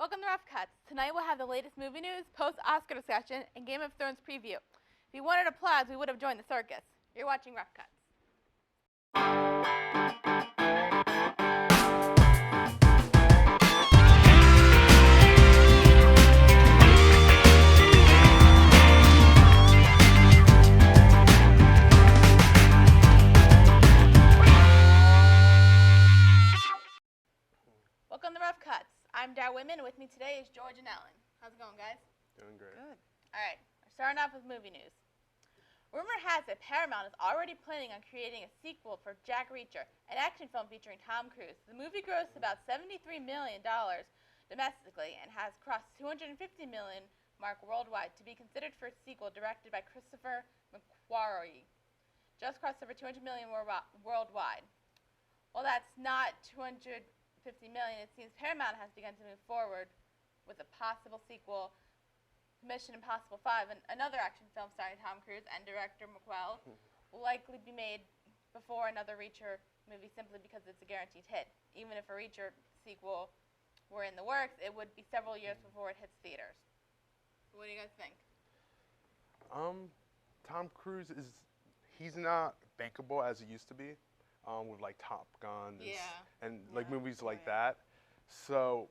Welcome to Rough Cuts. Tonight we'll have the latest movie news, post-Oscar discussion, and Game of Thrones preview. If you wanted applause, we would have joined the circus. You're watching Rough Cuts. Welcome to Rough Cuts. I'm Dar Whitman, and with me today is George and Ellen. How's it going, guys? Doing great. Good. All right, we're starting off with movie news. Rumor has it Paramount is already planning on creating a sequel for Jack Reacher, an action film featuring Tom Cruise. The movie grossed about $73 million domestically and has crossed $250 million mark worldwide to be considered for a sequel directed by Christopher McQuarrie. Just crossed over $200 million worldwide. While that's not $250 million, it seems Paramount has begun to move forward with a possible sequel, Mission Impossible 5, another action film starring Tom Cruise and director McQuarrie, will likely be made before another Reacher movie simply because it's a guaranteed hit. Even if a Reacher sequel were in the works, it would be several years before it hits theaters. What do you guys think? Tom Cruise he's not bankable as he used to be, with like Top Gun and like movies like that. So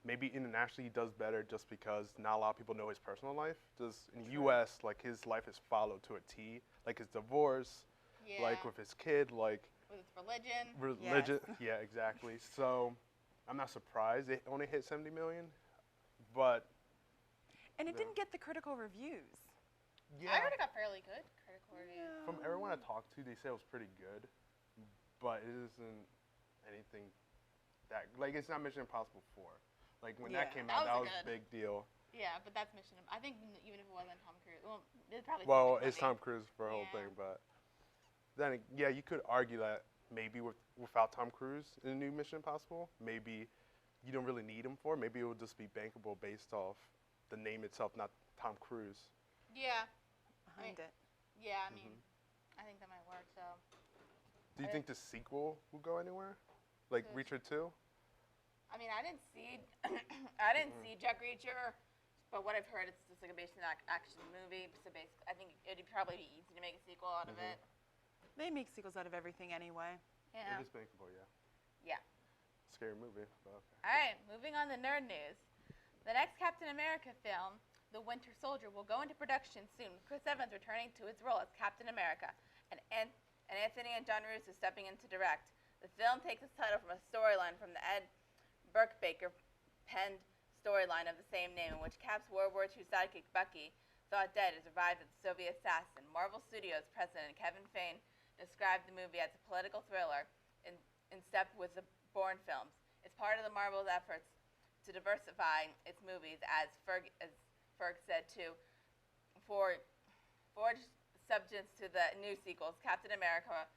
maybe internationally he does better just because not a lot of people know his personal life. Just in the U.S., like his life is followed to a T. Like his divorce, like with his kid, like with his religion. Religion, yeah, exactly. So I'm not surprised it only hit 70 million, but And it didn't get the critical reviews. yeah. I heard it got fairly good critical reviews. From everyone I talked to, they said it was pretty good, but it isn't anything that like it's not Mission Impossible 4. Like when that came out, that was a big deal. Yeah, but that's Mission Impossible. I think even if it wasn't Tom Cruise, well, it's probably. Well, it's Tom Cruise for the whole Yeah. thing, but then yeah, you could argue that maybe without Tom Cruise in the new Mission Impossible, maybe you don't really need him for. Maybe it would just be bankable based off the name itself, not Tom Cruise. Yeah. Behind it. Yeah, I mean, I think that might work. So. Do you think the sequel will go anywhere, like The- Reacher 2? I mean, I didn't see, I didn't see Jack Reacher, but what I've heard, it's just like a based on action movie. So basically, I think it'd probably be easy to make a sequel out of it. They make sequels out of everything anyway. Yeah. It is bankable, yeah. Yeah. Scary movie, but okay. All right, moving on to nerd news. The next Captain America film, The Winter Soldier, will go into production soon, with Chris Evans returning to his role as Captain America, and Anthony and John Russo stepping in to direct. The film takes its title from a storyline from the Ed Brubaker penned storyline of the same name, in which Cap's World War II sidekick Bucky, thought dead, is revived as a Soviet assassin. Marvel Studios president Kevin Feige described the movie as a political thriller in step with the Bourne films. It's part of the Marvel's efforts to diversify its movies, as Ferg said, to forge substance to the new sequels. Captain America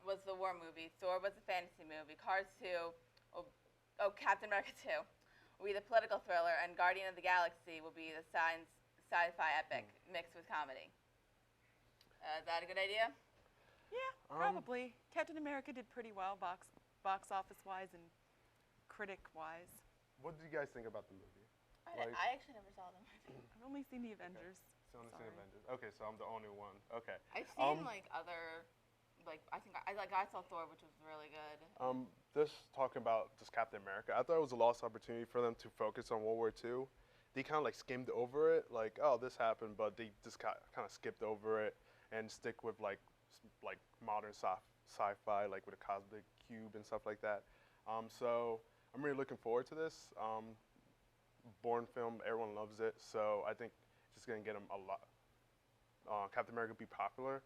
was the war movie, Thor was a fantasy movie, Cars 2, Captain America 2 will be the political thriller, and Guardian of the Galaxy will be the sci-fi epic mixed with comedy. Is that a good idea? Yeah, probably. Captain America did pretty well box office wise and critic wise. What did you guys think about the movie? I actually never saw the movie. I've only seen the Avengers. So only seen Sorry. Avengers. Okay, so I'm the only one. Okay. I've seen like other, like I saw Thor, which was really good. Just talking about just Captain America, I thought it was a lost opportunity for them to focus on World War II. They kind of like skimmed over it, like, oh, this happened, but they just kind of skipped over it and stick with like modern sci-fi, like with a cosmic cube and stuff like that. So I'm really looking forward to this. Bourne film, everyone loves it, so I think it's just gonna get them a lot. Captain America be popular.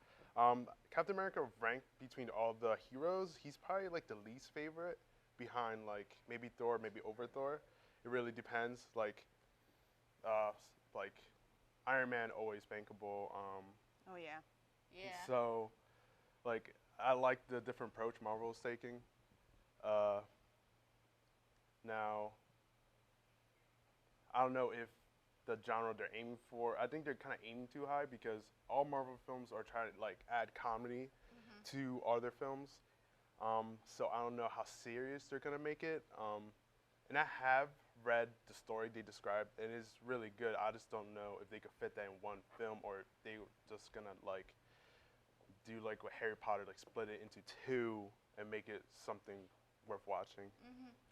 Captain America ranked between all the heroes, he's probably like the least favorite behind like maybe Thor, maybe over Thor. It really depends. Like Iron Man always bankable. Oh yeah. Yeah. So like I like the different approach Marvel is taking. Now I don't know if the genre they're aiming for. I think they're kind of aiming too high because all Marvel films are trying to like add comedy to other films. So I don't know how serious they're gonna make it. And I have read the story they described. It is really good. I just don't know if they could fit that in one film, or if they were just gonna like do like what Harry Potter, like split it into two and make it something worth watching.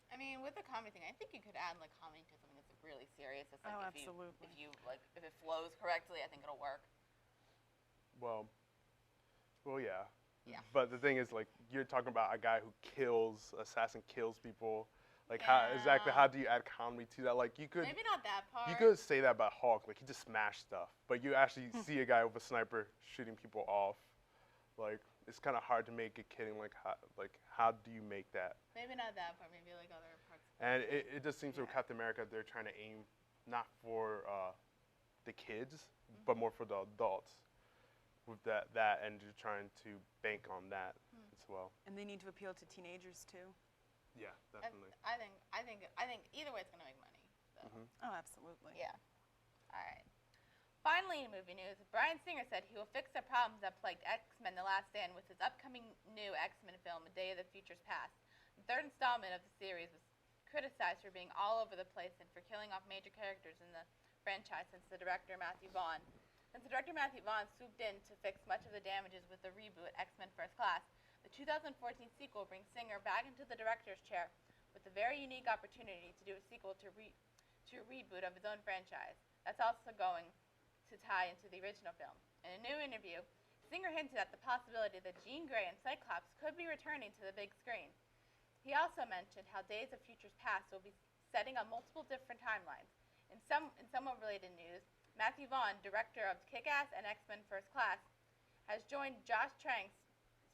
I mean, with the comedy thing, I think you could add like comedy to something that's like, really serious. It's like Oh, if absolutely. if it flows correctly, I think it'll work. Well, yeah. Yeah. But the thing is, like, you're talking about a guy who assassin kills people. Like, how do you add comedy to that? Like, you could Maybe not that part. you could say that about Hulk. Like, he just smashed stuff, but you actually see a guy with a sniper shooting people off. Like, it's kind of hard to make it kidding. Like, how do you make that? Maybe not that part. Maybe like other parts. And it just seems with Captain America, they're trying to aim not for the kids, but more for the adults. With that, and you're trying to bank on that as well. And they need to appeal to teenagers too. Yeah, definitely. I think either way it's gonna make money. So. Oh, absolutely. Yeah. All right. Finally, in movie news, Bryan Singer said he will fix the problems that plagued X-Men: The Last Stand with his upcoming new X-Men film, A Day of the Future's Past. The third installment of the series was criticized for being all over the place and for killing off major characters in the franchise since the director Matthew Vaughn swooped in to fix much of the damages with the reboot X-Men First Class. The 2014 sequel brings Singer back into the director's chair with a very unique opportunity to do a sequel to a reboot of his own franchise. That's also going to tie into the original film. In a new interview, Singer hinted at the possibility that Jean Grey and Cyclops could be returning to the big screen. He also mentioned how Days of Future's Past will be setting on multiple different timelines. In somewhat related news, Matthew Vaughn, director of Kick-Ass and X-Men First Class, has joined Josh Trank's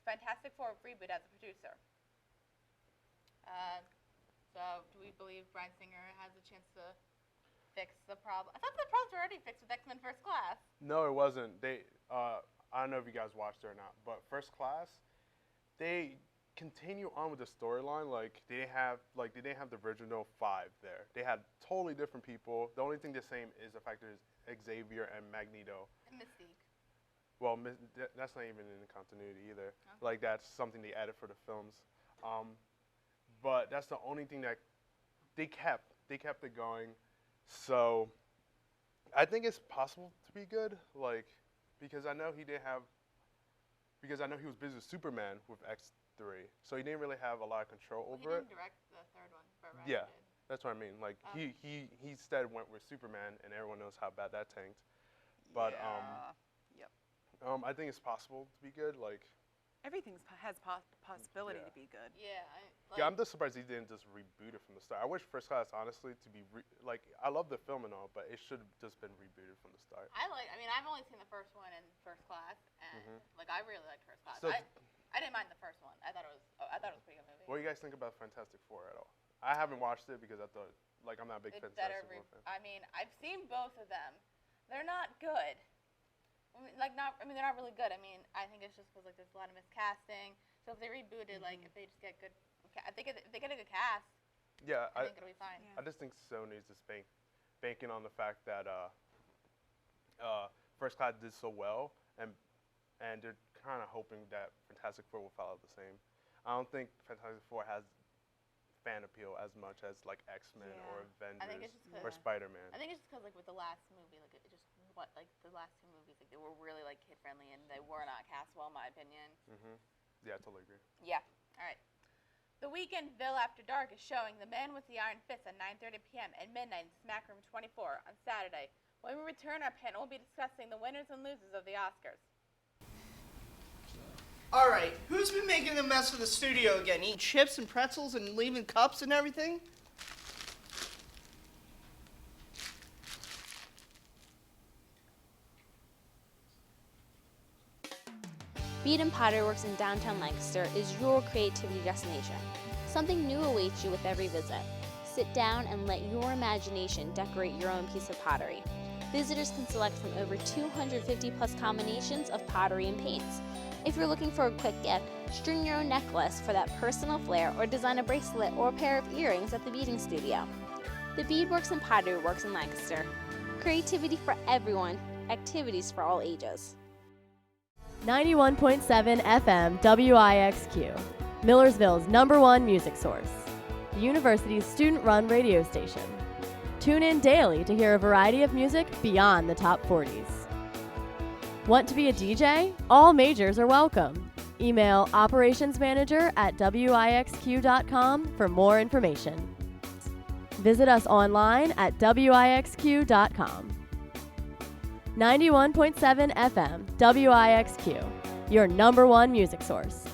Fantastic Four reboot as a producer. So, do we believe Bryan Singer has a chance to fix the problem? I thought the problems were already fixed with X-Men First Class. No, it wasn't. I don't know if you guys watched it or not, but First Class, they continue on with the storyline. Like they didn't have the original 5 there. They had totally different people. The only thing the same is the fact there's Xavier and Magneto. And Mystique. Well, that's not even in the continuity either. Okay. Like that's something they added for the films. But that's the only thing that they kept. They kept it going. So I think it's possible to be good. Like because I know he was busy with Superman with X3, so he didn't really have a lot of control over it. He didn't direct the third one, but Ryan Yeah. did. That's what I mean. Like he instead went with Superman, and everyone knows how bad that tanked. But Yep. I think it's possible to be good. Like Everything has possibility Yeah. to be good. Yeah. yeah, I'm just surprised he didn't just reboot it from the start. I wish First Class, honestly, to be like I love the film and all, but it should have just been rebooted from the start. I mean, I've only seen the first one in First Class, and like I really liked First Class. So- I didn't mind the first one. I thought it was a pretty good movie. What do you guys think about Fantastic Four at all? I haven't watched it because I thought like I'm not a big It's Fantastic better. Four fan. I mean, I've seen both of them. They're not good. They're not really good. I mean, I think it's just because like there's a lot of miscasting. So if they rebooted, like if they just get good, if they get a good cast, Yeah, I think it'll be fine. Yeah. I just think Sony's just banking on the fact that First Class did so well, and they're kind of hoping that Fantastic Four will follow the same. I don't think Fantastic Four has fan appeal as much as like X-Men or Yeah. I think Avengers it's just or 'cause- Spider-Man. I think it's just because like with the last movie, like it just the last 2 movies, like they were really like kid friendly and they were not cast well, in my opinion. Yeah, I totally agree. Yeah. All right. The Weekend Ville After Dark is showing The Man with the Iron Fist at 9:30 p.m. and midnight in Smack Room 24 on Saturday. When we return, our panel will be discussing the winners and losers of the Oscars. All right, who's been making a mess of the studio again? Eating chips and pretzels and leaving cups and everything? Bead and Pottery Works in downtown Lancaster is your creativity destination. Something new awaits you with every visit. Sit down and let your imagination decorate your own piece of pottery. Visitors can select from over 250 plus combinations of pottery and paints. If you're looking for a quick gift, string your own necklace for that personal flair or design a bracelet or pair of earrings at the Beading Studio. The Beadworks and Pottery Works in Lancaster. Creativity for everyone, activities for all ages. 91.7 FM WIXQ, Millersville's #1 music source. The university's student-run radio station, Tune in daily to hear a variety of music beyond the top 40s. Want to be a DJ? All majors are welcome. Email operationsmanager@wixq.com for more information. Visit us online at wixq.com. 91.7 FM, WIXQ, your number one music source.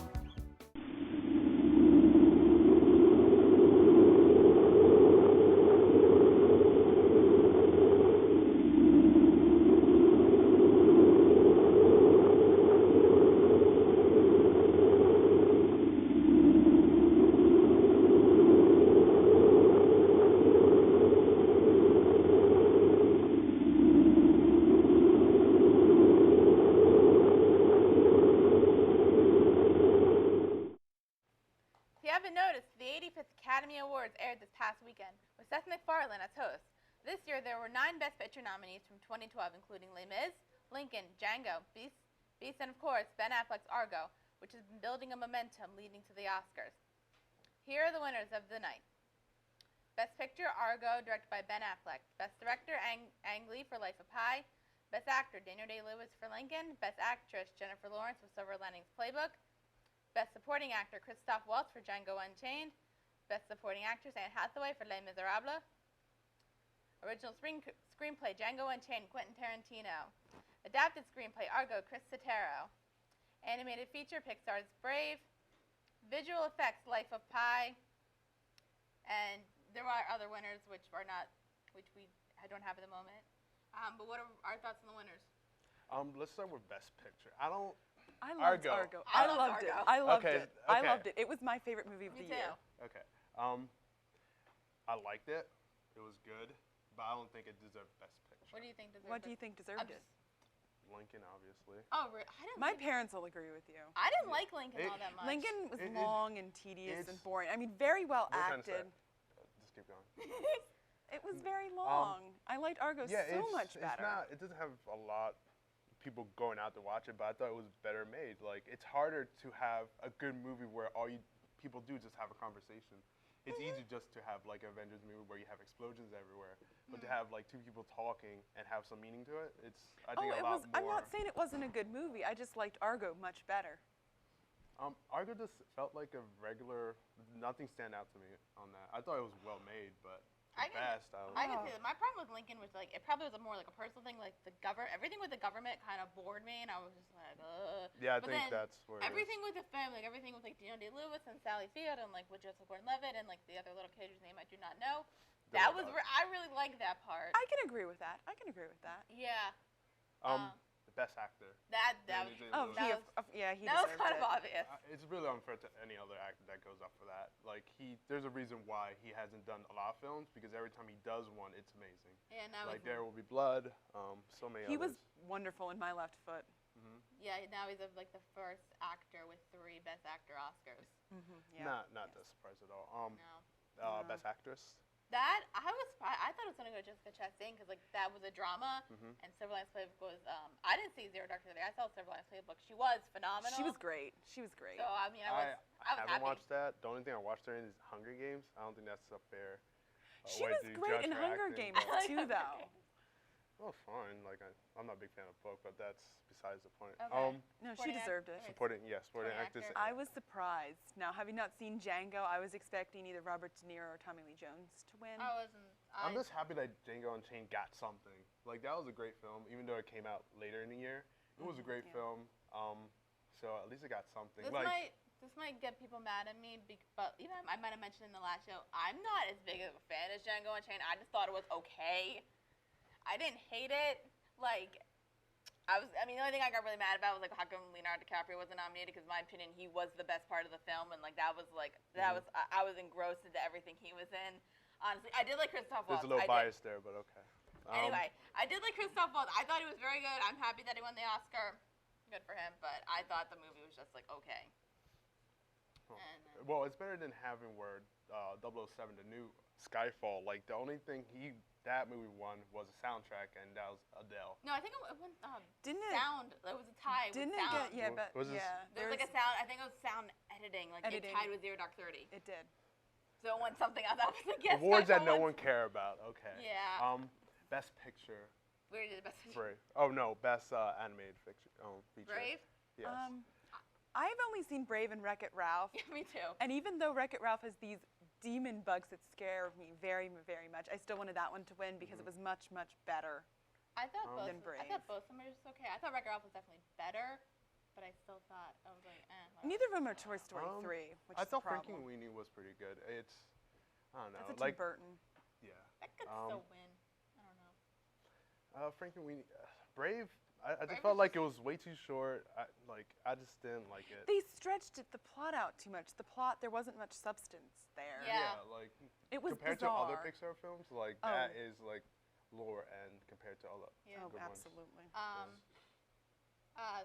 If you haven't noticed, the 85th Academy Awards aired this past weekend, with Seth MacFarlane as host. This year, there were 9 Best Picture nominees from 2012, including Les Mis, Lincoln, Django, Beast, and of course, Ben Affleck's Argo, which has been building a momentum leading to the Oscars. Here are the winners of the night. Best Picture, Argo, directed by Ben Affleck. Best Director, Ang Lee for Life of Pi. Best Actor, Daniel Day-Lewis for Lincoln. Best Actress, Jennifer Lawrence for Silver Linings Playbook. Best Supporting Actor, Christoph Waltz for Django Unchained. Best Supporting Actress, Anne Hathaway for Les Miserables. Original Screenplay, Django Unchained, Quentin Tarantino. Adapted Screenplay, Argo, Chris Sotero. Animated Feature, Pixar's Brave. Visual Effects, Life of Pi. And there are other winners which I don't have at the moment. But what are our thoughts on the winners? Let's start with Best Picture. I loved Argo. Argo. I loved it. I loved Okay, it. I okay. loved it. It was my favorite movie of Me the too. year. Okay. I liked it. It was good, but I don't think it deserved Best Picture. What do you think deserved What do it? you think deserved it? Lincoln, obviously. Oh, I didn't. My like, parents will agree with you. I didn't like Lincoln all that much. Lincoln was It- long and tedious and it's- boring. I mean, very well What are you trying to say? acted. Just keep going. It was very long. I liked Argo so much better. It doesn't have a lot of people going out to watch it, but I thought it was better made. Like, it's harder to have a good movie where people do just have a conversation. It's easy just to have like an Avengers movie where you have explosions everywhere, but to have like 2 people talking and have some meaning to it, I think a lot more. I'm not saying it wasn't a good movie. I just liked Argo much better. Argo just felt like a regular. Nothing stand out to me on that. I thought it was well made, but I the can- best. I can see that. My problem with Lincoln was like it probably was more like a personal thing. Like everything with the government kind of bored me, and I was just like, ugh. Yeah, I But think then that's where. Everything with the family, like everything with like Daniel Day-Lewis and Sally Field, and like with Joseph Gordon-Levitt, and like the other little kid whose name I do not know. That was I really liked that part. I can agree with that. Yeah. The best actor. That Daniel was. Day-Lewis. Oh, That he that was deserved kind it. of obvious. It's really unfair to any other actor that goes up for that. Like there's a reason why he hasn't done a lot of films because every time he does one, it's amazing. And that Like was. There Will Be Blood, so many He others. was wonderful in My Left Foot. Yeah. Now he's like the first actor with 3 Best Actor Oscars. Yeah. Not that surprised at all. No. Best actress. That I was surprised. I thought it was gonna go Jessica Chastain because like that was a drama, and Silver Linings Playbook was. I didn't see Zero Dark Thirty. I saw Silver Linings Playbook. She was phenomenal. She was great. So I mean, I was haven't happy. watched that. The only thing I watched during is Hunger Games. I don't think that's a fair. She way was to great judge in her Hunger acting, Games but- like too, Hunger though. Games. Well, fine. Like I'm not a big fan of the book, but that's besides the point. Okay. No, she Supporting deserved it. Supporting Supporting actress. actor. I was surprised. Now, have you not seen Django? I was expecting either Robert De Niro or Tommy Lee Jones to win. I wasn't. I'm just happy that Django Unchained got something. Like that was a great film, even though it came out later in the year. It was a great yeah. film. So at least it got something. This might get people mad at me, but even I might have mentioned in the last show, I'm not as big of a fan as Django Unchained. I just thought it was okay. I didn't hate it. Like, the only thing I got really mad about was like how come Leonardo DiCaprio wasn't nominated? Because in my opinion, he was the best part of the film, and like I was engrossed into everything he was in. Honestly, I did like Christoph Waltz. There's a little bias there, but okay. Anyway, I did like Christoph Waltz. I thought he was very good. I'm happy that he won the Oscar. Good for him. But I thought the movie was just like okay. Well, it's better than having where 007, the new Skyfall. Like the only thing that movie won was a soundtrack, and that was Adele. No, I think it went Didn't it? sound. It was a tie. Didn't with it sound. get? Yeah, but Was this- yeah. There was like a sound. I think it was sound editing. Like Editing. it tied with Zero Dark 30. It did. So it won something else. I was like, yes, Awards that Skyfall no won- one care about. Okay. Yeah. Best picture. We already did best picture. Brave. Oh no, best animated fiction. Feature. Brave? Yes. I've only seen Brave and Wreck-It Ralph. Yeah, me too. And even though Wreck-It Ralph has these demon bugs that scare me very, very much, I still wanted that one to win because it was much, much better. I thought both. Than Brave. I thought both of them were just okay. I thought Wreck-It Ralph was definitely better, but I still thought I was like, whatever. Neither of them are Toy Story 3, which I is thought the problem. Frankenweenie was pretty good. It's, I don't know, That's a Tim Burton. yeah. That could still win. I don't know. Frankenweenie, Brave. I Brave just felt was like it was way too short. I just didn't like it. They stretched the plot out too much. The plot, there wasn't much substance there. Yeah. Like It was compared bizarre. to other Pixar films, like Oh. that is like lower end compared to all the Yeah. Oh, good ones. absolutely.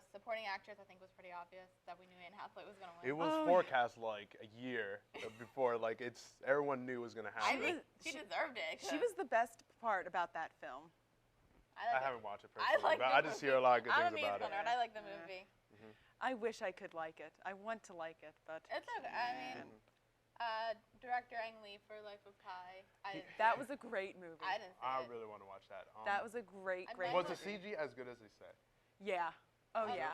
Supporting actress, I think, was pretty obvious that we knew Anne Hathaway was gonna win. It was Oh, yeah. forecast like a year before, like everyone knew it was gonna I happen. think she deserved it. She was the best part about that film. I haven't watched it I personally, like but the I just movie. hear a lot of good I'm a things about musical it. nerd. I like the Yeah. movie. I wish I could like it. I want to like it, but It's okay. I mean, director Ang Lee for Life of Pi. I didn't. that was a great movie. I didn't see I it. really want to watch that. That was a great, I'd great like Was the movie. CG as good as they say? Yeah. Oh, I yeah.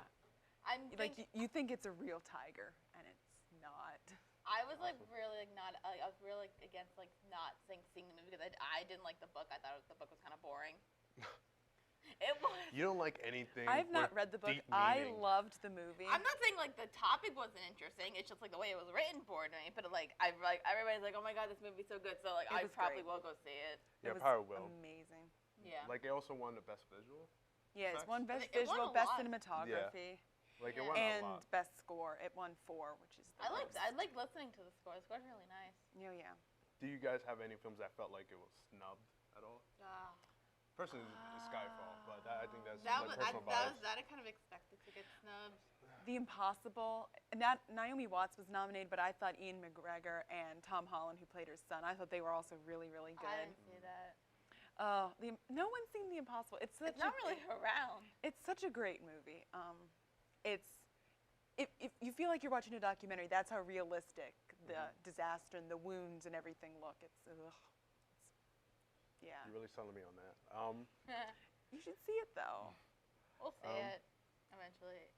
I'm Like, think- you think it's a real tiger, and it's not. I was like really like not like I was really like against like not seeing the movie because I didn't like the book. I thought the book was kind of boring. It was. You don't like anything. I've not with read the book. deep I meaning. loved the movie. I'm not saying like the topic wasn't interesting. It's just like the way it was written bored me. But like everybody's like, oh my god, this movie's so good. So like It I was probably great. will go see it. Yeah, It was probably will. amazing. Yeah. Like it also won the best visual. Yeah, it's won best It won visual, a best lot. cinematography, Like it Yeah. won and a lot. best score. It won 4, which is the I like most. listening to the score. The score's really nice. Oh, yeah. Do you guys have any films that felt like it was snubbed at all? Personally, Skyfall, but I think that's That like was personal that bias. was that I kind of expected to get snubbed. The Impossible, and that Naomi Watts was nominated, but I thought Ian McGregor and Tom Holland, who played her son, I thought they were also really, really I good. didn't see that. No one's seen The Impossible. It's such It's not a, really around. It's such a great movie. If you feel like you're watching a documentary, that's how realistic the disaster and the wounds and everything look. Yeah. You're really selling me on that. You should see it though. We'll see it eventually.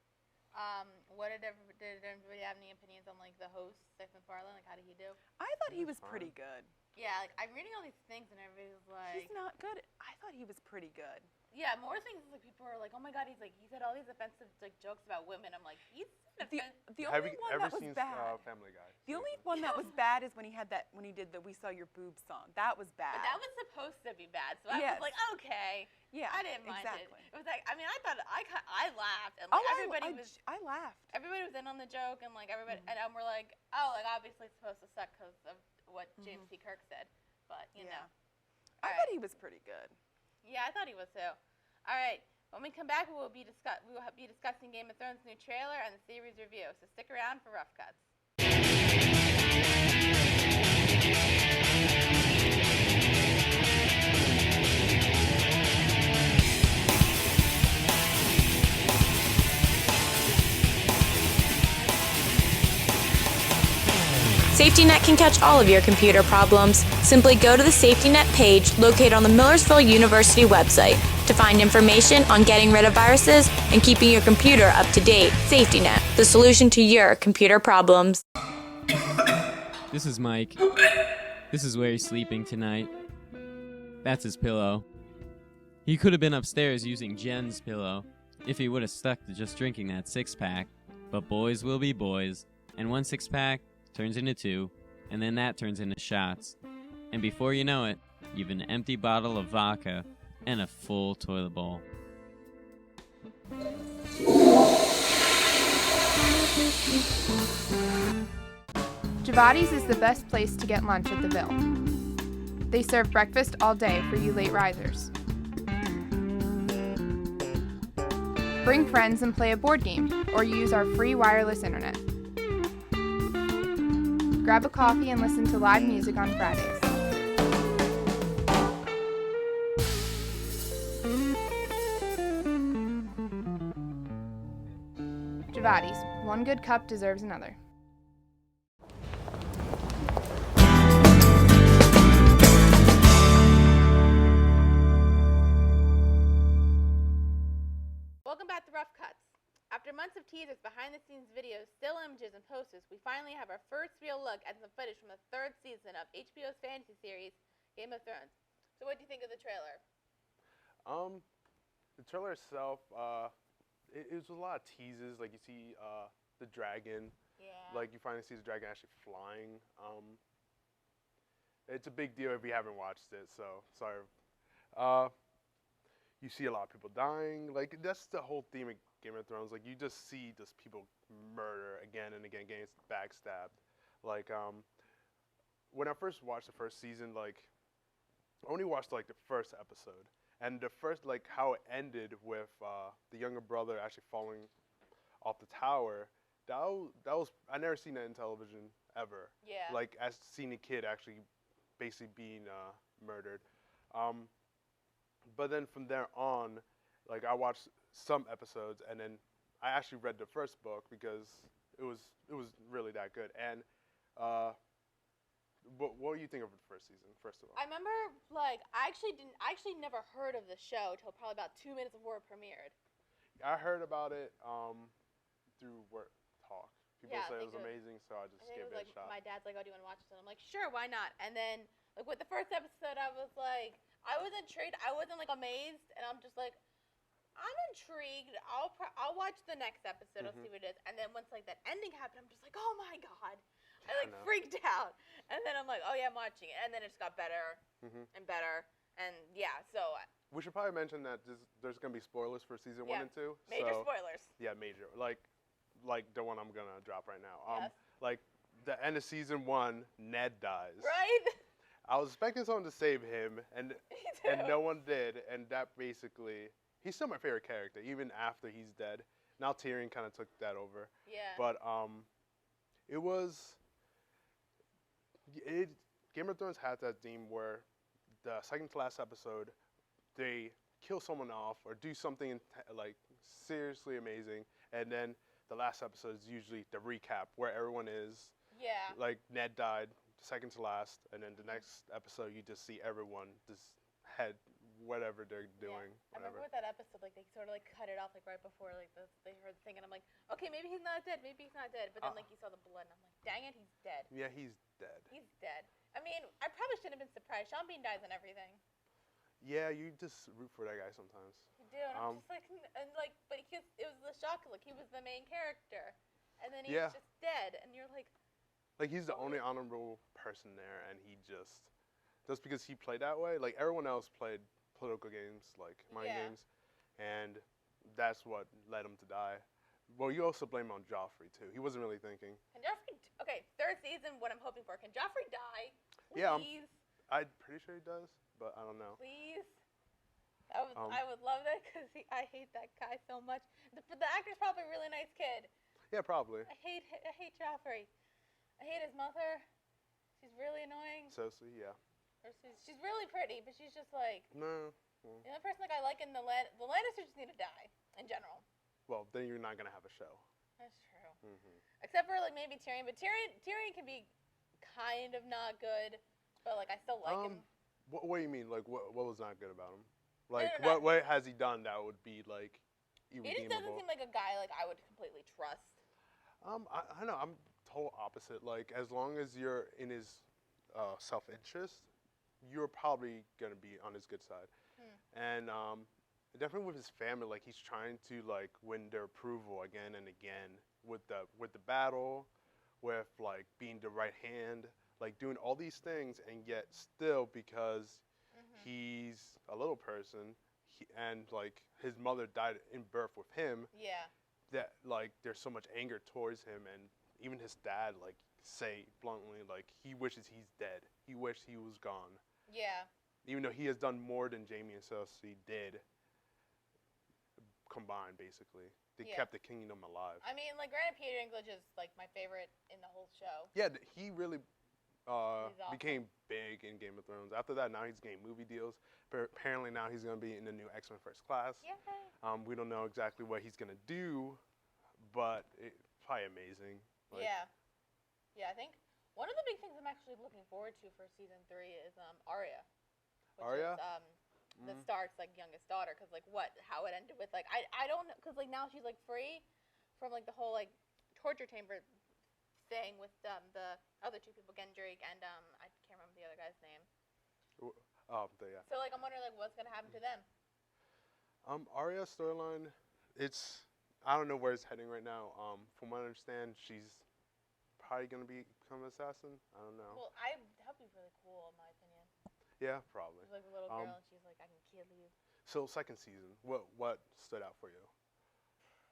Did everybody have any opinions on like the host, Seth MacFarlane? Like, how did he do? I thought he was fine. pretty good. Yeah, like I'm reading all these things and everybody's like, He's not good. I thought he was pretty good. yeah, more things like people are like, oh my god, he said all these offensive like jokes about women. I'm like, he's The Have only you one ever that was seen bad. Family Guy? The only one that was bad is when he did the "We Saw Your Boobs" song. That was bad. But that was supposed to be bad, so I Yes. was like, okay. yeah, I didn't mind exactly. it. It was like, I mean, I thought I laughed and Oh, like everybody I laughed. everybody was in on the joke and like everybody and we're like, oh, like obviously it's supposed to suck because of what James T. Kirk said, but you know. I All thought right. he was pretty good. Yeah, I thought he was too. All right. When we come back, we will be discussing Game of Thrones' new trailer and the series review. So stick around for Rough Cuts. SafetyNet can catch all of your computer problems. Simply go to the SafetyNet page located on the Millersville University website to find information on getting rid of viruses and keeping your computer up to date. SafetyNet, the solution to your computer problems. This is Mike. This is where he's sleeping tonight. That's his pillow. He could have been upstairs using Jen's pillow if he would have stuck to just drinking that 6-pack. But boys will be boys, and 1 6-pack turns into 2, and then that turns into shots. And before you know it, you've an empty bottle of vodka and a full toilet bowl. Givatti's is the best place to get lunch at the Ville. They serve breakfast all day for you late risers. Bring friends and play a board game, or use our free wireless internet. Grab a coffee and listen to live music on Fridays. Givatti's, one good cup deserves another. Welcome back to Rough Cuts. After months of teasers, behind-the-scenes videos, still images, and posters, we finally have our first real look at some footage from the 3rd season of HBO's fantasy series, Game of Thrones. So what do you think of the trailer? The trailer itself, it was a lot of teases. Like you see the dragon. Yeah. Like you finally see the dragon actually flying. It's a big deal if you haven't watched it. So sorry. You see a lot of people dying. Like that's the whole theme of Game of Thrones. Like you just see just people murder again and again, getting backstabbed. Like when I first watched the first season, like I only watched like the first episode, and the first like how it ended with the younger brother actually falling off the tower. That was I never seen that in television ever. Yeah. Like as seeing a kid actually basically being murdered. But then from there on, like I watched some episodes, and then I actually read the first book because it was really that good. And what do you think of the first season? First of all, I remember, like, I actually never heard of the show till probably about 2 minutes before it premiered. I heard about it through work talk. People Yeah, I say it think was it was- amazing, so I just I think gave it was it like a shot. my dad's like, "Oh, do you want to watch this?" And I'm like, "Sure, why not?" And then like with the first episode, I was like, I was intrigued. I wasn't like amazed, and I'm just like, I'm intrigued. I'll watch the next episode. I'll see what it is. And then once like that ending happened, I'm just like, oh my god, I like know. freaked out. And then I'm like, oh yeah, I'm watching it. And then it just got better and better. And yeah, so We should probably mention that there's gonna be spoilers for season Yeah, 1 and 2. major so, spoilers. Yeah, major. Like the one I'm gonna drop right now. Yes. Like the end of season 1, Ned dies. Right? I was expecting someone to save him, and Me too. no one did, and that basically he's still my favorite character even after he's dead. Now Tyrion kind of took that over. Yeah. But Game of Thrones had that theme where the second to last episode they kill someone off or do something like seriously amazing, and then the last episode is usually the recap where everyone is. Yeah. Like Ned died, second to last, and then the next episode you just see everyone just head whatever they're doing. I remember Whatever. with that episode, like they sort of like cut it off like right before like they heard the thing, and I'm like, okay, maybe he's not dead, maybe he's not dead. But then like you saw the blood, and I'm like, dang it, he's dead. Yeah, he's dead. He's dead. I mean, I probably shouldn't have been surprised. Sean Bean dies and everything. Yeah, you just root for that guy sometimes. You do, and I'm just like, but it was the shock. Like he was the main character, and then he's Yeah. just dead, and you're like, He's the only honorable person there, and he just because he played that way. Like everyone else played political games, like mind Yeah. games, and that's what led him to die. Well, you also blame on Joffrey too. He wasn't really thinking. can Joffrey? Okay, 3rd season. What I'm hoping for? Can Joffrey die? Yeah, Please, I'm pretty sure he does, but I don't know. please. I would love that because I hate that guy so much. The actor's probably a really nice kid. Yeah, probably. I hate Joffrey. I hate his mother. She's really annoying. Cersei, yeah. Or she's really pretty, but she's just like No. the only person like I like in the Lannisters just need to die in general. Well, then you're not gonna have a show. That's true. Except for like maybe Tyrion, but Tyrion can be kind of not good, but like I still like him. What do you mean? Like, what was not good about him? Like, no, no. what has he done that would be like He irredeemable? just doesn't seem like a guy like I would completely trust. I know. I'm total opposite. Like, as long as you're in his self-interest, you're probably gonna be on his good side. And definitely with his family, like he's trying to like win their approval again and again with the battle, with like being the right hand, like doing all these things, and yet still because he's a little person, and like his mother died in birth with him. Yeah. That like there's so much anger towards him, and even his dad like say bluntly like he wishes he's dead. He wished he was gone. Yeah. Even though he has done more than Jaime and Cersei did combined, basically. They Yeah. kept the kingdom alive. I mean, like granted, Peter Dinklage is like my favorite in the whole show. Yeah, he really awesome. became big in Game of Thrones. After that, now he's getting movie deals. Apparently now he's going to be in the new X-Men First Class. Yeah. We don't know exactly what he's going to do, but it's probably amazing. Like, Yeah. Yeah, I think one of the big things I'm actually looking forward to for season 3 is Arya. Which Arya? Is, the Stark's like youngest daughter, because like how it ended with like I don't know, because like now she's like free from like the whole like torture chamber thing with the other two people, Gendry and I can't remember the other guy's name. Yeah. So like I'm wondering like what's gonna happen to them. Arya's storyline, I don't know where it's heading right now. From what I understand, she's probably gonna become an assassin. I don't know. Well, that'd be really cool in my opinion. Yeah, probably. She's like a little girl and she's like, I can kill you. So second season, what stood out for you?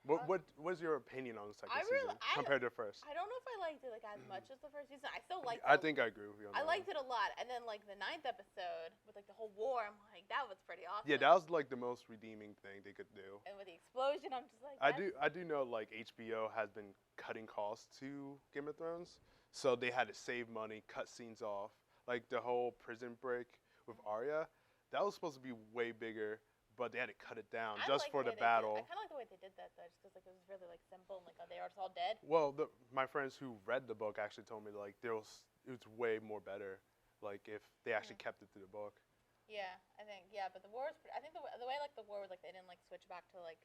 What was your opinion on the second season compared to the first? I don't know if I liked it like as much as the first season. I still liked it. I think I agree with you on that. I liked it a lot, and then like the 9th episode with like the whole war, I'm like, that was pretty awesome. Yeah, that was like the most redeeming thing they could do. And with the explosion, I'm just like, I do know like HBO has been cutting costs to Game of Thrones, so they had to save money, cut scenes off. Like the whole prison break with Arya, that was supposed to be way bigger, but they had to cut it down just for the battle. I kind of like the way they did that though, just because like it was really like simple and like they were just all dead. Well, my friends who read the book actually told me like it was way more better, like if they actually kept it to the book. Yeah, I think but the war was. I think the way like the war was like they didn't like switch back to like,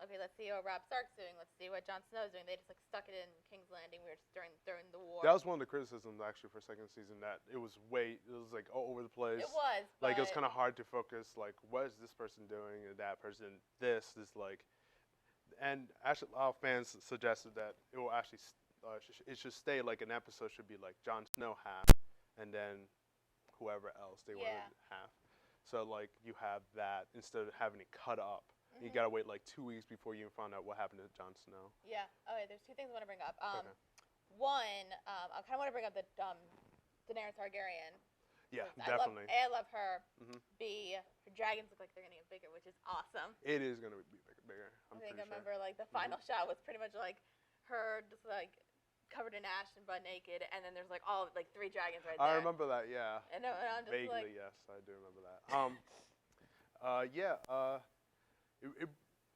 okay, let's see what Robb Stark's doing, let's see what Jon Snow's doing. They just like stuck it in King's Landing. We were just during the war. That was one of the criticisms actually for second season, that it was like all over the place. It was. Like it was kind of hard to focus. Like what is this person doing? And that person, this like, and actually a lot of fans suggested that it will actually it should stay like an episode should be like Jon Snow half, and then whoever else they wanted half. So like you have that instead of having it cut up. You gotta wait like 2 weeks before you even find out what happened to Jon Snow. Yeah. Okay. There's two things I want to bring up. Okay. One, I kind of want to bring up the Daenerys Targaryen. Yeah, definitely. I love her. Her dragons look like they're gonna get bigger, which is awesome. It is gonna be bigger. I remember like the final shot was pretty much like her just like covered in ash and butt naked, and then there's like all like 3 dragons right there. I remember that. Yeah. And I'm just vaguely, like, yes, I do remember that.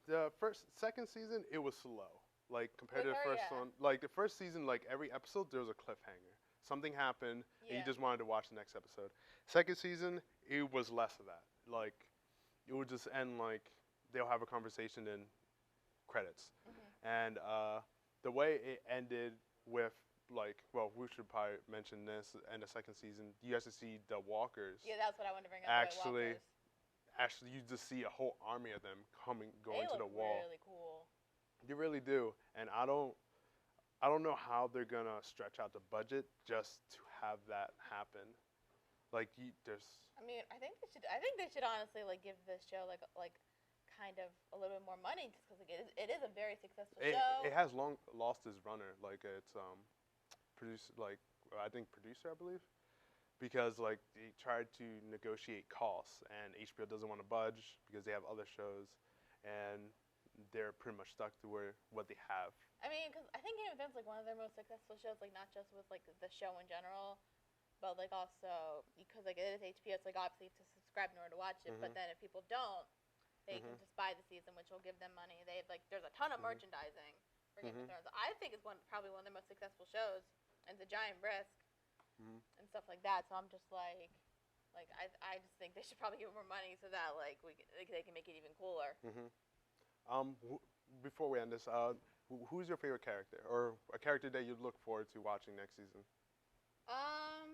The second season, it was slow. Like compared to the first one, like the first season, like every episode there was a cliffhanger. Something happened, and you just wanted to watch the next episode. Second season, it was less of that. Like it would just end like they'll have a conversation and credits. And the way it ended with like, well, we should probably mention this. In the second season, you guys see the Walkers. Yeah, that's what I wanted to bring up. Actually, you just see a whole army of them going to the wall. Really cool. They really do, and I don't know how they're gonna stretch out the budget just to have that happen. Like, I mean, I think they should honestly like give this show like kind of a little bit more money, just because like, it is a very successful show. It has long lost its runner. Like it's producer, I believe. Because like they tried to negotiate costs, and HBO doesn't want to budge because they have other shows, and they're pretty much stuck to what they have. I mean, because I think Game of Thrones is like one of their most successful shows, like not just with like the show in general, but like also because like it is HBO, it's like obviously you have to subscribe in order to watch it. But then if people don't, they can just buy the season, which will give them money. They have, like there's a ton of merchandising for Game of Thrones. I think it's probably one of their most successful shows, and it's a giant risk. And stuff like that, so I'm just like I just think they should probably give more money so that like they can make it even cooler. Before we end this, who's your favorite character, or a character that you'd look forward to watching next season? I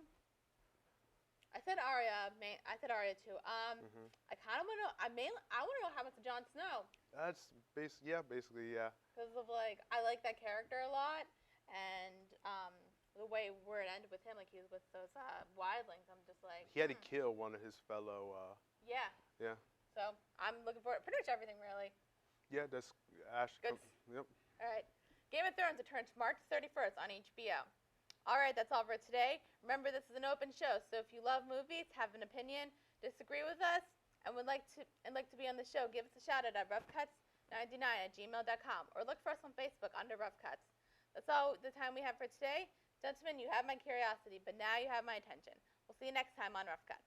said Arya. I said Arya too. I kind of want to know. I want to know how much of Jon Snow. That's basically, yeah. Because of like I like that character a lot, and the way where it ended with him, like he was with those wildlings, I'm just like... He had to kill one of his fellow... Yeah. So, I'm looking forward to pretty much everything, really. Yeah, that's... Ash. Good. Yep. All right. Game of Thrones returns March 31st on HBO. All right, that's all for today. Remember, this is an open show, so if you love movies, have an opinion, disagree with us, and would like to be on the show, give us a shout out at roughcuts99@gmail.com, or look for us on Facebook under Rough Cuts. That's all the time we have for today. Gentlemen, you have my curiosity, but now you have my attention. We'll see you next time on Rough Cuts.